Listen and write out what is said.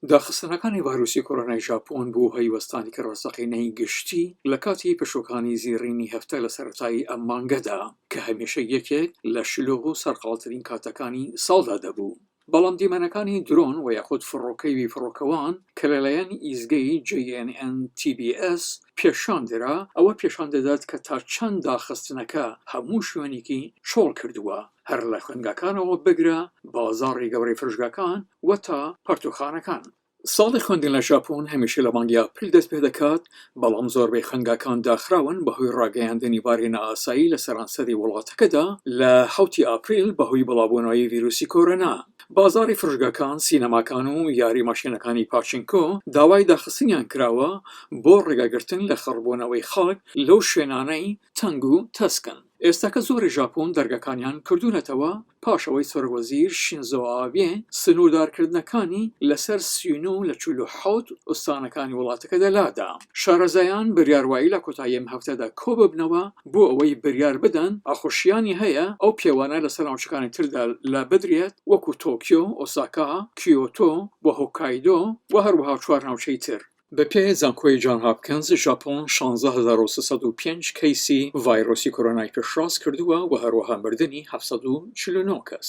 داخستنەکانی ڤایرۆسی کۆرۆنای ژاپۆن بۆ هەیوەستانی کەڕەسەقینەی گشتی لە کاتی پشووەکانی زیڕینی هەفتە لە سەرەتای ئەم مانگەدا کە هەمیشە یەکێک لە شلوغ و سەرقاڵترین کاتەکانی ساڵدا دەبوو. بەڵام دیمەنەکانی درۆن و یاخود فڕۆکەیوی فڕۆکەوان کە لەلایەن ئیزگەی JNNTBS پێشاندرا ئەوە پیشان دەدات کە تا چەند داخستنەکە هەموو شوێنێکی چۆڵ کردووە، هەر لە خوێندنگەکانەوە بگرە بازاڕی گەورەی فرژگاکان و تا پەرتوخانەکان. ساڵی خوێندن لە ژاپۆن هەمیشە لە مانگی ئاپریل دەست پێ دەکات، بەڵام زۆربەی خوێندنگەکان داخراون بەهۆی ڕاگەیاندنی باری نائاسایی لە سەرانسەری وڵاتەکەدا لە 7 ئاپریل بەهۆی بڵاوبوونەوەی ڤیرۆسی کۆرۆنا. بازاڕی فرژگاکان، سینەماکان و یاری ماشینەکانی پاچینکۆ داوای داخستنیان کراوە بۆ ڕێگەگرتن لە خڕبوونەوەی خەڵک لەو شوێنانەی تەنگ و تەسکن. ئێستاکە زۆری ژاپۆن دەرگەکانیان کردوونەتەوە پاشەوەی سەرۆکوەزیر شینزۆ ئابێ سنووردارکردنەکانی لەسەر 39 لە 47 ئوستانەکانی وڵاتەکەدا لادا. شارەزایان بریاروایی لە کۆتایی ئەم هەفتەدا کۆببنەوە بۆ ئەوەی بریار بدەن ئاخوشیانی هەیە ئەو پێوانە لەسەر ناوچەکانی تردا لا بدرێت وەکو تۆکیۆ، ئۆساکا، کیۆتۆ و هۆکایدۆ و هەروەها 4 ناوچەی تر. بەپێ زانکۆی جان هاپکینز، ژاپۆن 16305 کەیسی ڤایرۆسی کۆرۆنای پێشڕاست کردووە و هەروەها مردنی 749 کەس.